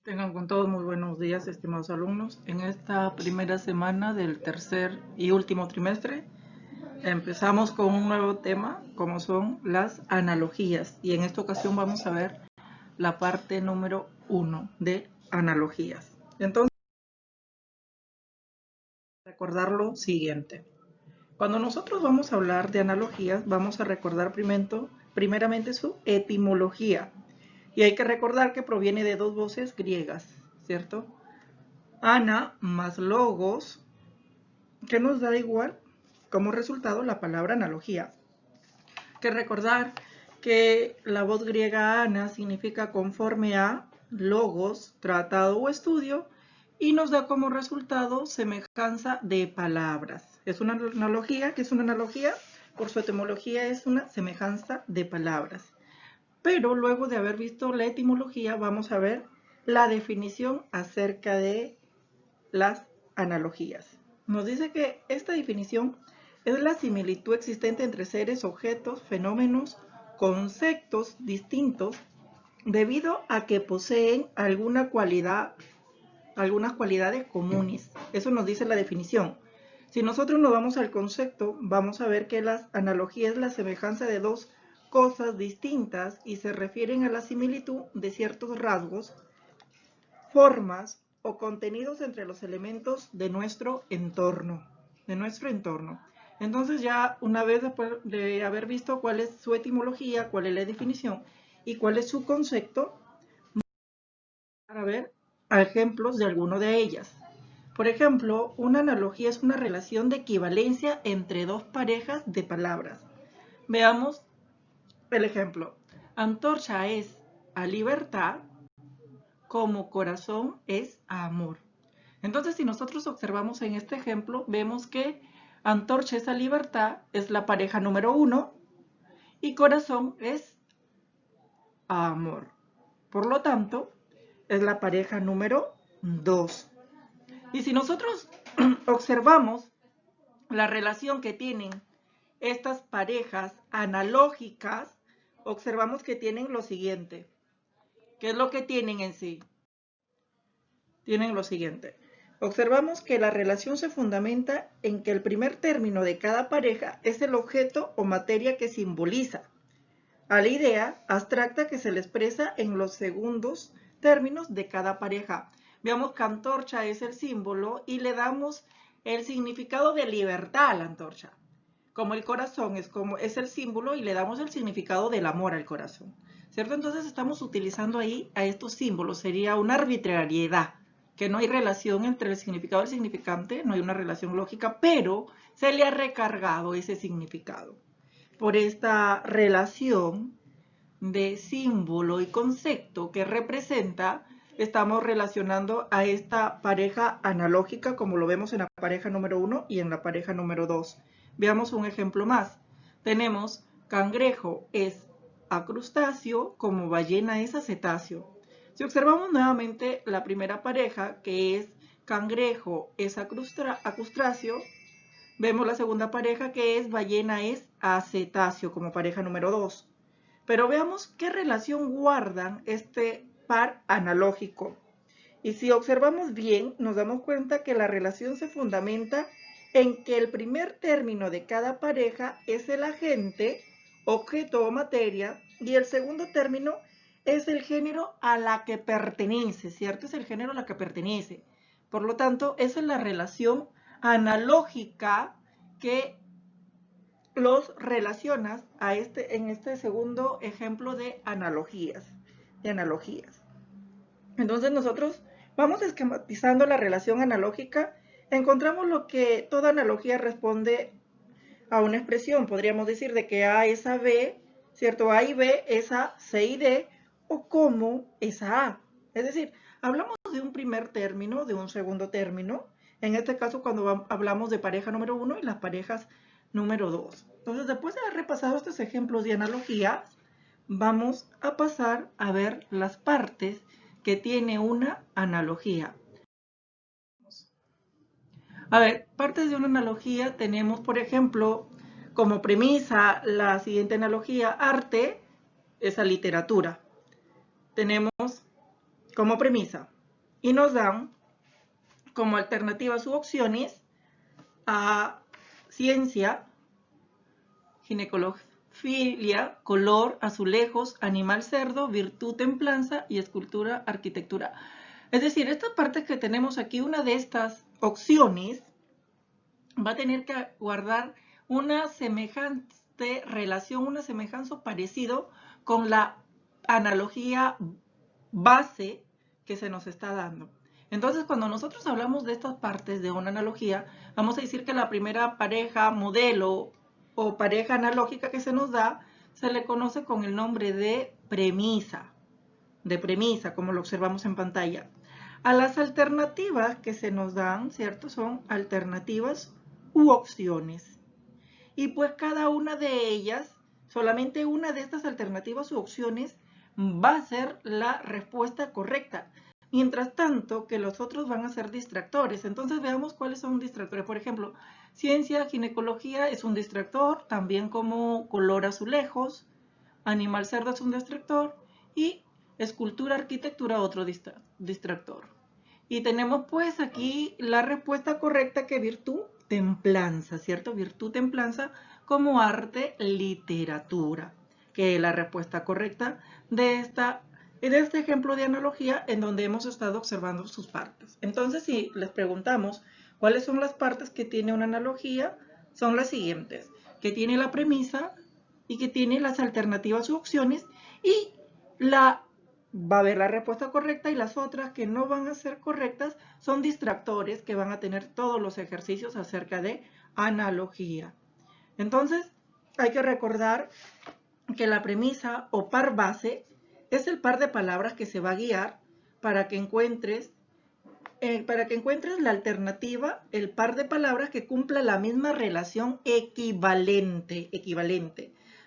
Tengan con todos muy buenos días, estimados alumnos. En esta primera semana del tercer y último trimestre empezamos con un nuevo tema, como son las analogías. Y en esta ocasión vamos a ver la parte número 1 de analogías. Entonces, recordar lo siguiente. Cuando nosotros vamos a hablar de analogías, vamos a recordar primeramente su etimología. Y hay que recordar que proviene de dos voces griegas, ¿cierto? Ana más logos, que nos da igual como resultado la palabra analogía. Que recordar que la voz griega ana significa conforme a, logos, tratado o estudio, y nos da como resultado semejanza de palabras. Es una analogía, que es una analogía, por su etimología es una semejanza de palabras. Pero luego de haber visto la etimología, vamos a ver la definición acerca de las analogías. Nos dice que esta definición es la similitud existente entre seres, objetos, fenómenos, conceptos distintos debido a que poseen algunas cualidades comunes. Eso nos dice la definición. Si nosotros nos vamos al concepto, vamos a ver que las analogías es la semejanza de dos cosas distintas y se refieren a la similitud de ciertos rasgos, formas o contenidos entre los elementos de nuestro entorno. Entonces ya una vez después de haber visto cuál es su etimología, cuál es la definición y cuál es su concepto, para ver ejemplos de alguno de ellas. Por ejemplo, una analogía es una relación de equivalencia entre dos parejas de palabras. Veamos el ejemplo. Antorcha es a libertad como corazón es a amor. Entonces, si nosotros observamos en este ejemplo, vemos que antorcha es a libertad, es la pareja número 1 y corazón es a amor. Por lo tanto, es la pareja número 2. Y si nosotros observamos la relación que tienen estas parejas analógicas, observamos que tienen lo siguiente. ¿Qué es lo que tienen en sí? Tienen lo siguiente. Observamos que la relación se fundamenta en que el primer término de cada pareja es el objeto o materia que simboliza a la idea abstracta que se le expresa en los segundos términos de cada pareja. Veamos que antorcha es el símbolo y le damos el significado de libertad a la antorcha. Como el corazón es el símbolo y le damos el significado del amor al corazón, ¿cierto? Entonces estamos utilizando ahí a estos símbolos, sería una arbitrariedad, que no hay relación entre el significado y el significante, no hay una relación lógica, pero se le ha recargado ese significado. Por esta relación de símbolo y concepto que representa, estamos relacionando a esta pareja analógica como lo vemos en la pareja número 1 y en la pareja número 2. Veamos un ejemplo más. Tenemos cangrejo es a crustáceo como ballena es a cetáceo. Si observamos nuevamente la primera pareja, que es cangrejo es a crustáceo, vemos la segunda pareja, que es ballena es a cetáceo, como pareja número 2. Pero veamos qué relación guardan este par analógico. Y si observamos bien, nos damos cuenta que la relación se fundamenta en que el primer término de cada pareja es el agente, objeto o materia, y el segundo término es el género a la que pertenece, ¿cierto? Es el género a la que pertenece. Por lo tanto, esa es la relación analógica que los relacionas en este segundo ejemplo de analogías. Entonces nosotros vamos esquematizando la relación analógica, encontramos lo que toda analogía responde a una expresión. Podríamos decir de que A es a B, ¿cierto? A y B es a C y D, o como es a A. Es decir, hablamos de un primer término, de un segundo término, en este caso cuando hablamos de pareja número 1 y las parejas número 2. Entonces, después de haber repasado estos ejemplos de analogías, vamos a pasar a ver las partes que tiene una analogía. A ver, partes de una analogía tenemos, por ejemplo, como premisa la siguiente analogía: arte es a literatura. Tenemos como premisa y nos dan como alternativas u opciones a ciencia, ginecofilia, color, azulejos, animal cerdo, virtud, templanza y escultura, arquitectura. Es decir, estas partes que tenemos aquí, una de estas opciones va a tener que guardar una semejante relación, una semejanza parecido con la analogía base que se nos está dando. Entonces, cuando nosotros hablamos de estas partes de una analogía, vamos a decir que la primera pareja modelo o pareja analógica que se nos da, se le conoce con el nombre de premisa, como lo observamos en pantalla. A las alternativas que se nos dan, ¿cierto? Son alternativas u opciones. Y pues cada una de ellas, solamente una de estas alternativas u opciones va a ser la respuesta correcta. Mientras tanto, que los otros van a ser distractores. Entonces veamos cuáles son distractores. Por ejemplo, ciencia, ginecología es un distractor, también como color azulejos, animal cerdo es un distractor y escultura, arquitectura otro distractor. Y tenemos pues aquí la respuesta correcta, que virtud, templanza, ¿cierto? Virtud, templanza como arte, literatura, que es la respuesta correcta de este ejemplo de analogía en donde hemos estado observando sus partes. Entonces, si les preguntamos cuáles son las partes que tiene una analogía, son las siguientes: que tiene la premisa y que tiene las alternativas u opciones, y va a haber la respuesta correcta, y las otras que no van a ser correctas son distractores que van a tener todos los ejercicios acerca de analogía. Entonces, hay que recordar que la premisa o par base es el par de palabras que se va a guiar para que encuentres la alternativa, el par de palabras que cumpla la misma relación equivalente.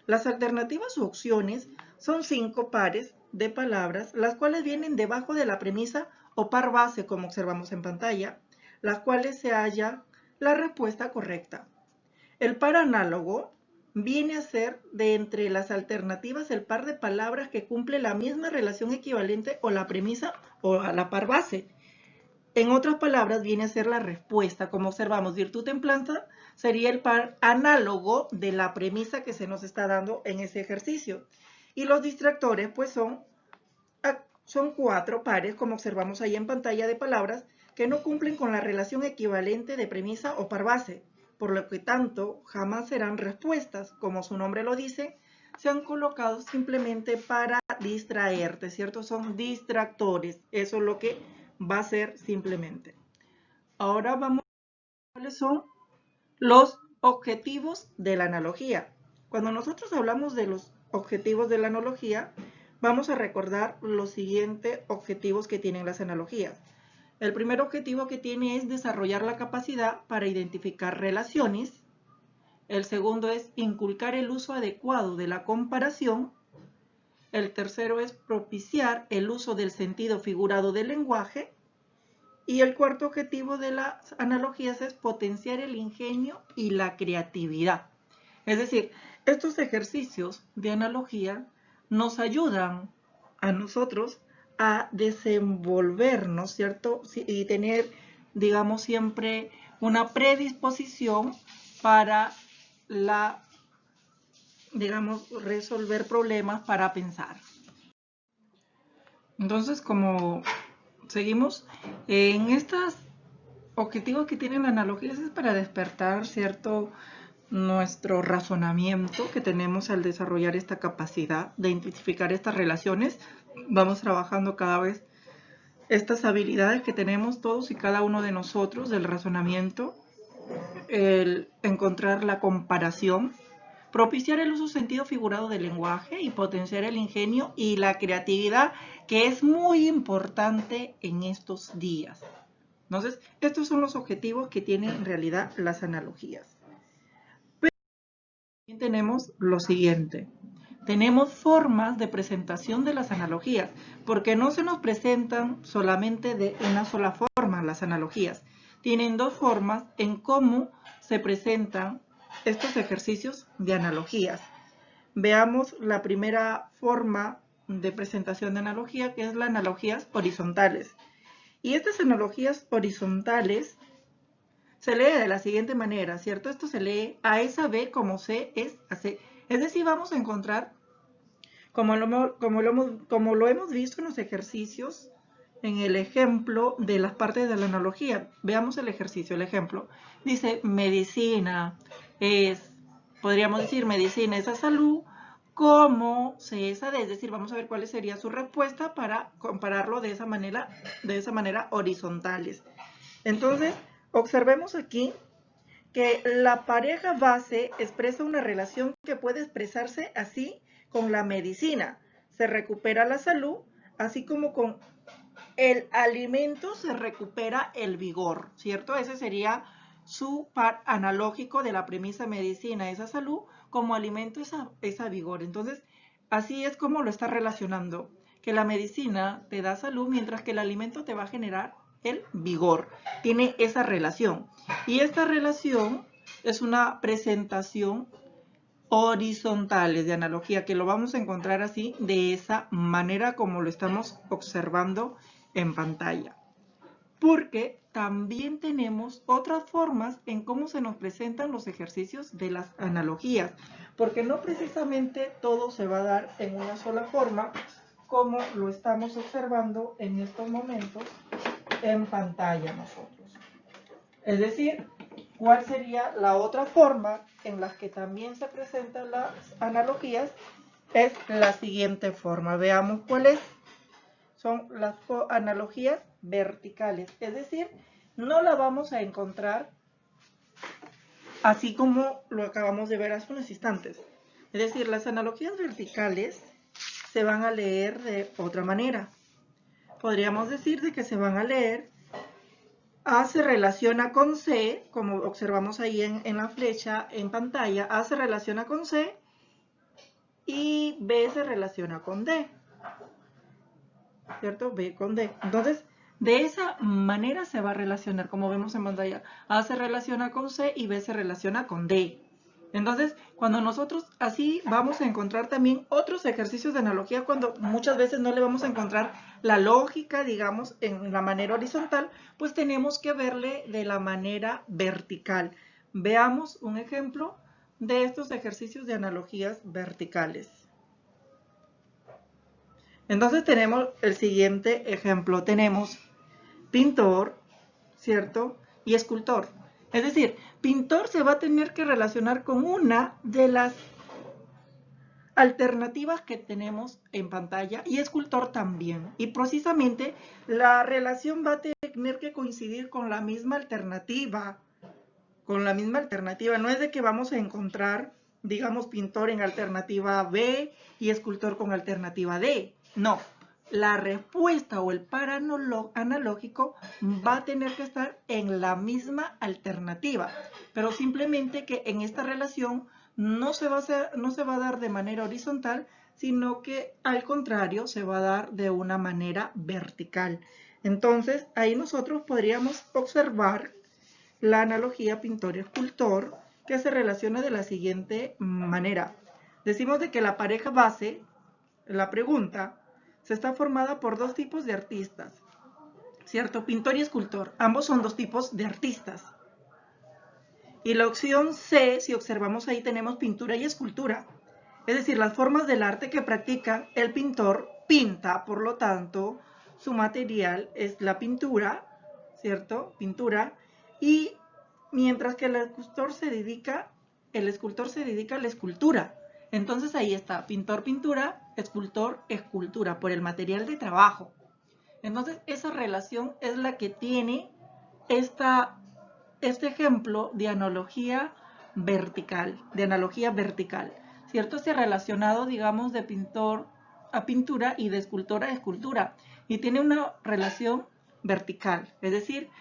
Las alternativas u opciones son 5 pares de palabras, las cuales vienen debajo de la premisa o par base, como observamos en pantalla, las cuales se halla la respuesta correcta. El par análogo viene a ser de entre las alternativas el par de palabras que cumple la misma relación equivalente o la premisa o a la par base. En otras palabras, viene a ser la respuesta. Como observamos, virtud, templanza sería el par análogo de la premisa que se nos está dando en ese ejercicio. Y los distractores, pues son 4 pares, como observamos ahí en pantalla, de palabras que no cumplen con la relación equivalente de premisa o par base, por lo que tanto jamás serán respuestas. Como su nombre lo dice, se han colocado simplemente para distraerte, ¿cierto? Son distractores. Eso es lo que va a ser simplemente. Ahora vamos a ver cuáles son los objetivos de la analogía. Cuando nosotros hablamos de los objetivos de la analogía, vamos a recordar los siguientes objetivos que tienen las analogías. El primer objetivo que tiene es desarrollar la capacidad para identificar relaciones. El segundo es inculcar el uso adecuado de la comparación. El tercero es propiciar el uso del sentido figurado del lenguaje. Y el cuarto objetivo de las analogías es potenciar el ingenio y la creatividad. Es decir, estos ejercicios de analogía nos ayudan a nosotros a desenvolvernos, ¿cierto? Y tener, digamos, siempre una predisposición para resolver problemas, para pensar. Entonces, como seguimos, en estos objetivos que tienen analogías es para despertar, ¿cierto?, nuestro razonamiento que tenemos al desarrollar esta capacidad de identificar estas relaciones. Vamos trabajando cada vez estas habilidades que tenemos todos y cada uno de nosotros del razonamiento, el encontrar la comparación, propiciar el uso sentido figurado del lenguaje y potenciar el ingenio y la creatividad, que es muy importante en estos días. Entonces, estos son los objetivos que tienen en realidad las analogías. Pero también tenemos lo siguiente. Tenemos formas de presentación de las analogías, porque no se nos presentan solamente de una sola forma las analogías. Tienen 2 formas en cómo se presentan estos ejercicios de analogías. Veamos la primera forma de presentación de analogía, que es las analogías horizontales. Y estas analogías horizontales se lee de la siguiente manera, ¿cierto? Esto se lee A es a B como C es a C. Es decir, vamos a encontrar, como lo hemos visto en los ejercicios, en el ejemplo de las partes de la analogía. Veamos el ejercicio, el ejemplo. Dice, medicina es, podríamos decir, medicina es a salud, como C es a D. Es decir, vamos a ver cuál sería su respuesta para compararlo de esa manera horizontales. Entonces, observemos aquí que la pareja base expresa una relación que puede expresarse así con la medicina. Se recupera la salud, así como con el alimento se recupera el vigor, ¿cierto? Ese sería su par analógico de la premisa medicina, esa salud, como alimento esa vigor. Entonces, así es como lo está relacionando, que la medicina te da salud, mientras que el alimento te va a generar el vigor. Tiene esa relación. Y esta relación es una presentación horizontales de analogía, que lo vamos a encontrar así, de esa manera como lo estamos observando en pantalla. Porque también tenemos otras formas en cómo se nos presentan los ejercicios de las analogías, porque no precisamente todo se va a dar en una sola forma, como lo estamos observando en estos momentos en pantalla nosotros. Es decir, ¿cuál sería la otra forma en la que también se presentan las analogías? Es la siguiente forma. Veamos cuáles son las analogías verticales. Es decir, no la vamos a encontrar así como lo acabamos de ver hace unos instantes. Es decir, las analogías verticales se van a leer de otra manera. Podríamos decir de que se van a leer A se relaciona con C, como observamos ahí en la flecha en pantalla. A se relaciona con C y B se relaciona con D, ¿cierto? B con D. Entonces, de esa manera se va a relacionar, como vemos en pantalla. A se relaciona con C y B se relaciona con D. Entonces, cuando nosotros así vamos a encontrar también otros ejercicios de analogía, cuando muchas veces no le vamos a encontrar la lógica, digamos, en la manera horizontal, pues tenemos que verle de la manera vertical. Veamos un ejemplo de estos ejercicios de analogías verticales. Entonces tenemos el siguiente ejemplo. Tenemos pintor, ¿cierto? Y escultor. Es decir, pintor se va a tener que relacionar con una de las alternativas que tenemos en pantalla y escultor también. Y precisamente la relación va a tener que coincidir con la misma alternativa. Con la misma alternativa. No es de que vamos a encontrar, digamos, pintor en alternativa B y escultor con alternativa D. No. La respuesta o el par analógico va a tener que estar en la misma alternativa, pero simplemente que en esta relación no se va a dar de manera horizontal, sino que al contrario se va a dar de una manera vertical. Entonces, ahí nosotros podríamos observar la analogía pintor-escultor, que se relaciona de la siguiente manera. Decimos de que la pareja base, la pregunta, se está formada por dos tipos de artistas, ¿cierto? Pintor y escultor. Ambos son dos tipos de artistas. Y la opción C, si observamos ahí, tenemos pintura y escultura. Es decir, las formas del arte que practica el pintor pinta, por lo tanto, su material es la pintura, ¿cierto? Pintura. Y mientras que el escultor se dedica a la escultura. Entonces ahí está, pintor, pintura, escultor, escultura, por el material de trabajo. Entonces esa relación es la que tiene este ejemplo de analogía vertical, ¿cierto? Se ha relacionado, digamos, de pintor a pintura y de escultor a escultura, y tiene una relación vertical, es decir,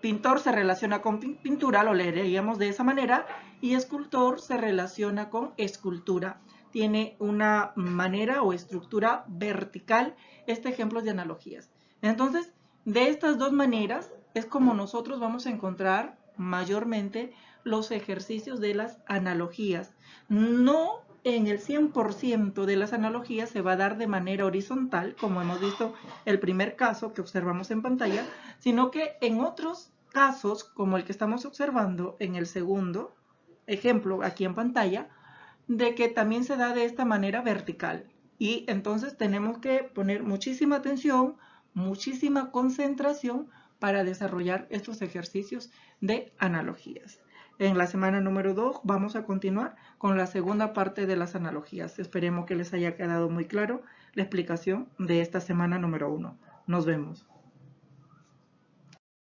pintor se relaciona con pintura, lo leeríamos de esa manera, y escultor se relaciona con escultura. Tiene una manera o estructura vertical este ejemplo de analogías. Entonces, de estas dos maneras es como nosotros vamos a encontrar mayormente los ejercicios de las analogías. No en el 100% de las analogías se va a dar de manera horizontal, como hemos visto el primer caso que observamos en pantalla, sino que en otros casos, como el que estamos observando en el segundo ejemplo aquí en pantalla, de que también se da de esta manera vertical. Y entonces tenemos que poner muchísima atención, muchísima concentración para desarrollar estos ejercicios de analogías. En la semana número 2 vamos a continuar con la segunda parte de las analogías. Esperemos que les haya quedado muy claro la explicación de esta semana número 1. Nos vemos.